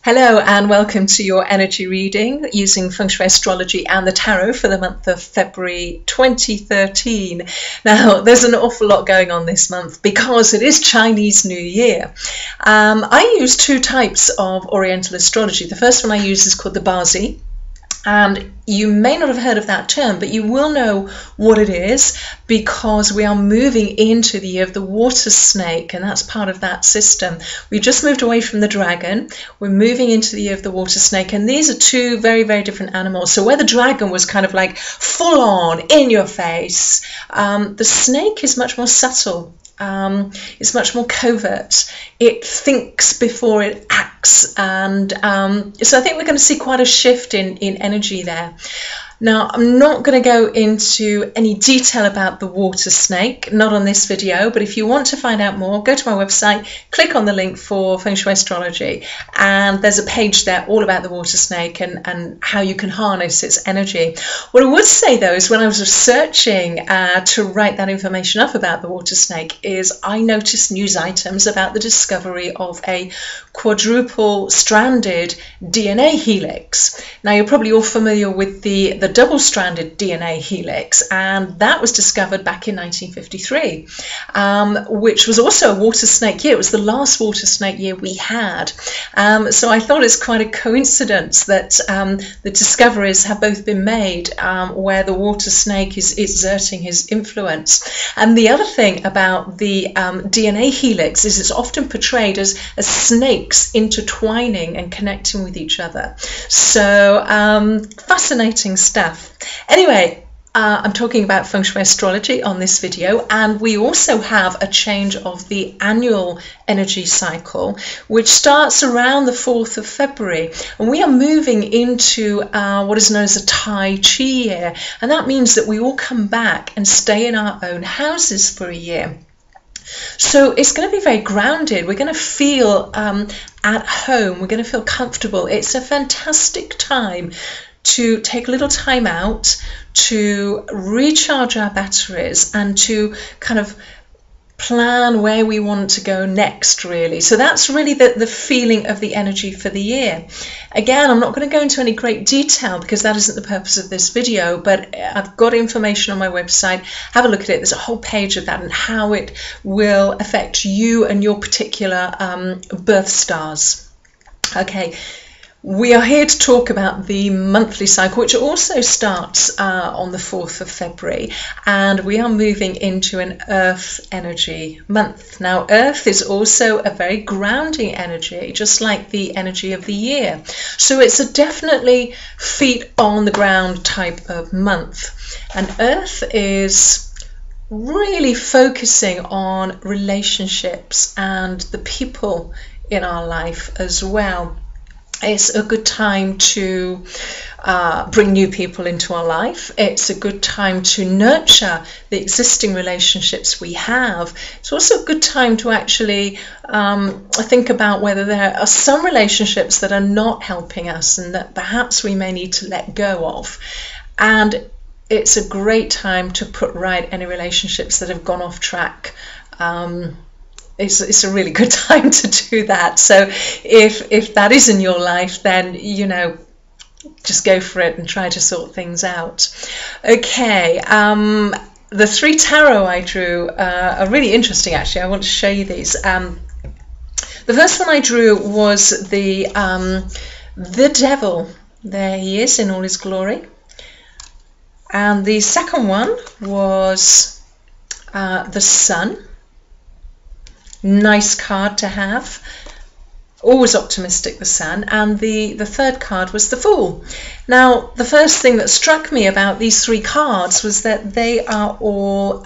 Hello and welcome to your energy reading using Feng Shui Astrology and the Tarot for the month of February 2013. Now, there's an awful lot going on this month because it is Chinese New Year. I use two types of Oriental astrology. The first one I use is called the Dowsing. And you may not have heard of that term, but you will know what it is because we are moving into the year of the water snake, and that's part of that system. We just moved away from the dragon. We're moving into the year of the water snake, and these are two very, very different animals. So where the dragon was kind of like full on, in your face, the snake is much more subtle. It's much more covert. It thinks before it acts, and so I think we're going to see quite a shift in energy there. Now, I'm not going to go into any detail about the water snake, not on this video, but if you want to find out more, go to my website, click on the link for Feng Shui Astrology, and there's a page there all about the water snake and how you can harness its energy. What I would say though is when I was researching to write that information up about the water snake is I noticed news items about the discovery of a quadruple stranded DNA helix. Now, you're probably all familiar with the double-stranded DNA helix, and that was discovered back in 1953, which was also a water snake year. It was the last water snake year we had. So I thought it's quite a coincidence that the discoveries have both been made where the water snake is exerting his influence. And the other thing about the DNA helix is it's often portrayed as snakes intertwining and connecting with each other. So fascinating stuff. Anyway, I'm talking about Feng Shui Astrology on this video, and we also have a change of the annual energy cycle, which starts around the 4th of February, and we are moving into what is known as a Tai Chi year, and that means that we all come back and stay in our own houses for a year. So it's going to be very grounded. We're going to feel at home. We're going to feel comfortable. It's a fantastic time to take a little time out to recharge our batteries and to kind of plan where we want to go next, really. So that's really the feeling of the energy for the year. Again, I'm not going to go into any great detail because that isn't the purpose of this video, but I've got information on my website. Have a look at it. There's a whole page of that and how it will affect you and your particular birth stars. Okay. We are here to talk about the monthly cycle, which also starts on the 4th of February, and we are moving into an Earth energy month. Now, Earth is also a very grounding energy, just like the energy of the year. So it's a definitely feet on the ground type of month. And Earth is really focusing on relationships and the people in our life as well. It's a good time to bring new people into our life. It's a good time to nurture the existing relationships we have. It's also a good time to actually think about whether there are some relationships that are not helping us and that perhaps we may need to let go of. And it's a great time to put right any relationships that have gone off track. It's a really good time to do that. So if that is in your life, then, you know, just go for it and try to sort things out. Okay, the three tarot I drew are really interesting, actually. I want to show you these. The first one I drew was the devil. There he is in all his glory. And the second one was the sun. Nice card to have, always optimistic, the sun. And the third card was the Fool. Now, the first thing that struck me about these three cards was that they are all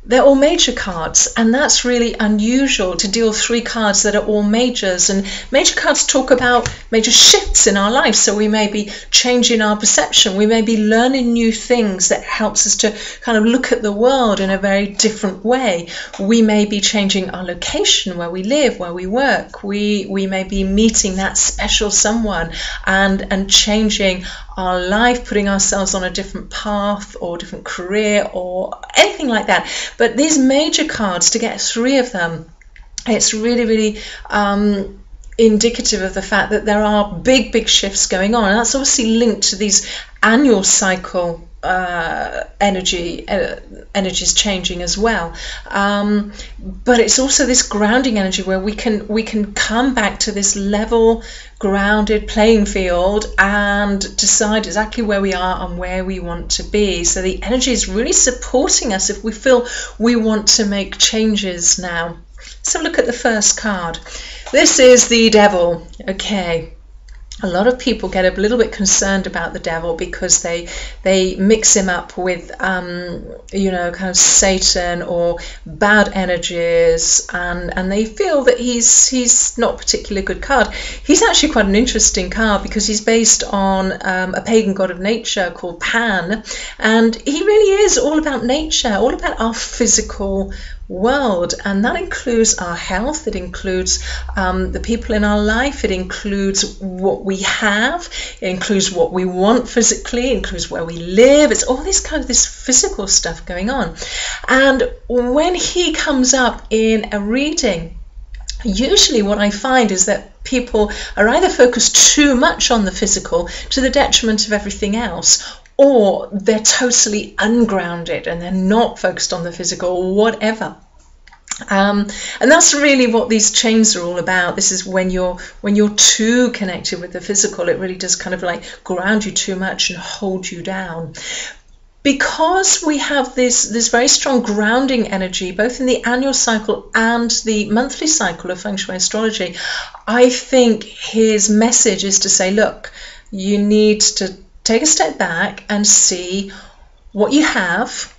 they're all major cards, and that's really unusual to deal three cards that are all majors. And major cards talk about major shifts in our life, so we may be changing our perception, we may be learning new things that helps us to kind of look at the world in a very different way. We may be changing our location, where we live, where we work. We may be meeting that special someone and changing our life, putting ourselves on a different path or different career or anything like that. But these major cards, to get three of them, it's really, really indicative of the fact that there are big shifts going on, and that's obviously linked to these annual cycle energies changing as well, but it's also this grounding energy where we can come back to this level, grounded playing field and decide exactly where we are and where we want to be. So the energy is really supporting us if we feel we want to make changes now. So look at the first card. This is the Devil. Okay. A lot of people get a little bit concerned about the devil because they mix him up with you know, kind of Satan or bad energies, and they feel that he's not a particularly good card. He's actually quite an interesting card because he's based on a pagan god of nature called Pan, and he really is all about nature, all about our physical world, and that includes our health, it includes the people in our life, it includes what we have, it includes what we want physically, it includes where we live. It's all this kind of this physical stuff going on. And when he comes up in a reading, usually what I find is that people are either focused too much on the physical to the detriment of everything else, or they're totally ungrounded and they're not focused on the physical or whatever. And that's really what these chains are all about. This is when you're too connected with the physical, it really does kind of like ground you too much and hold you down. Because we have this very strong grounding energy, both in the annual cycle and the monthly cycle of Feng Shui Astrology, I think his message is to say, look, you need to take a step back and see what you have,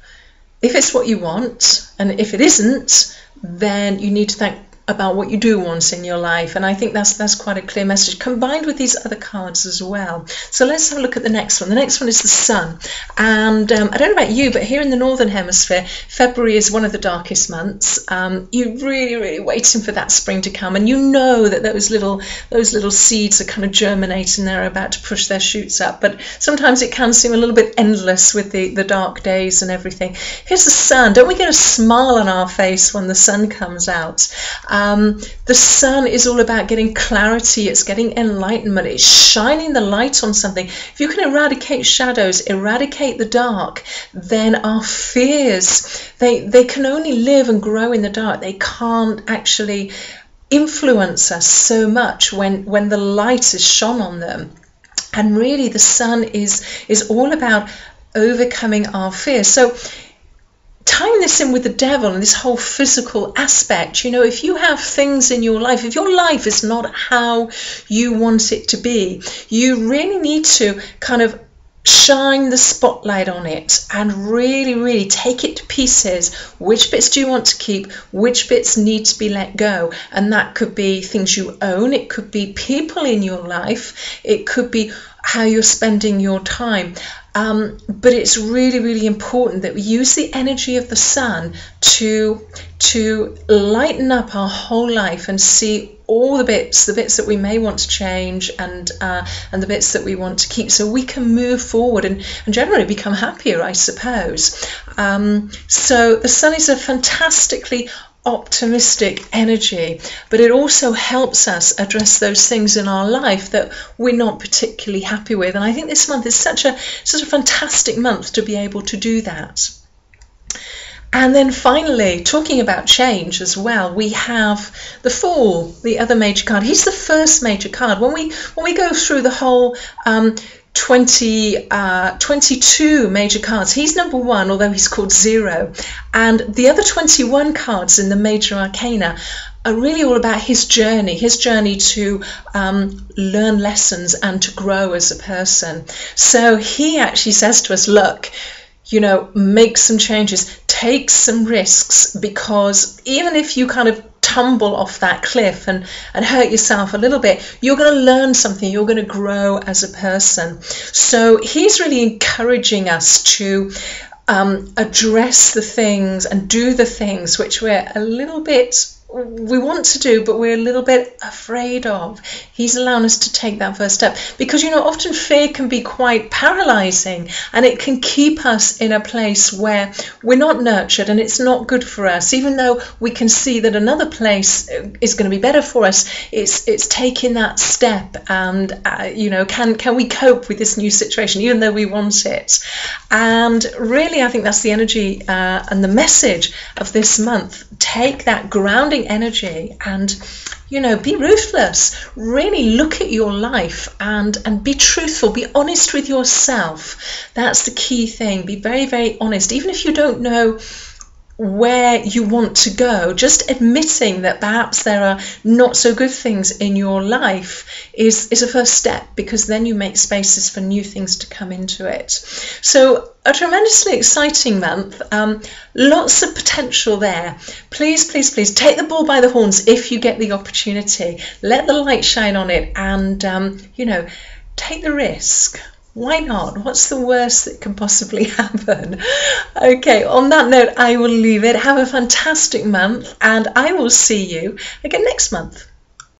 if it's what you want, and if it isn't, then you need to think about what you do want in your life. And I think that's quite a clear message, combined with these other cards as well. So let's have a look at the next one. The next one is the Sun. And I don't know about you, but here in the Northern Hemisphere, February is one of the darkest months. You're really waiting for that spring to come, and you know that those little seeds are kind of germinating, they're about to push their shoots up. But sometimes it can seem a little bit endless with the dark days and everything. Here's the Sun. Don't we get a smile on our face when the sun comes out? The sun is all about getting clarity, it's getting enlightenment, it's shining the light on something. If you can eradicate shadows, eradicate the dark, then our fears, they can only live and grow in the dark. They can't actually influence us so much when the light is shone on them. And really the sun is all about overcoming our fears. So tying this in with the devil and this whole physical aspect, you know, if you have things in your life, if your life is not how you want it to be, you really need to kind of shine the spotlight on it and really take it to pieces. Which bits do you want to keep? Which bits need to be let go? And that could be things you own, it could be people in your life, it could be how you're spending your time. But it's really important that we use the energy of the sun to lighten up our whole life and see all the bits that we may want to change and the bits that we want to keep, so we can move forward and generally become happier, I suppose. So the sun is a fantastically optimistic energy, but it also helps us address those things in our life that we're not particularly happy with. And I think this month is such a fantastic month to be able to do that. And then finally, talking about change as well, we have the Fool, the other major card. He's the first major card. When we go through the whole 22 major cards, he's number 1, although he's called 0. And the other 21 cards in the major arcana are really all about his journey to learn lessons and to grow as a person. So he actually says to us, look, you know, make some changes, take some risks, because even if you kind of tumble off that cliff and hurt yourself a little bit, you're going to learn something, you're going to grow as a person. So he's really encouraging us to address the things and do the things which we're a little bit we want to do, but we're a little bit afraid of. He's allowing us to take that first step, because, you know, often fear can be quite paralyzing, and it can keep us in a place where we're not nurtured, and it's not good for us. Even though we can see that another place is going to be better for us, it's taking that step, and you know, can we cope with this new situation even though we want it? And really, I think that's the energy and the message of this month. Take that grounding energy and, you know, be ruthless. Really look at your life and be truthful. Be honest with yourself. That's the key thing. Be very, very honest. Even if you don't know where you want to go, just admitting that perhaps there are not so good things in your life is a first step, because then you make spaces for new things to come into it. So a tremendously exciting month, lots of potential there. Please, please, please take the bull by the horns if you get the opportunity. Let the light shine on it, and you know, take the risk. Why not? What's the worst that can possibly happen? Okay, on that note, I will leave it. Have a fantastic month, and I will see you again next month.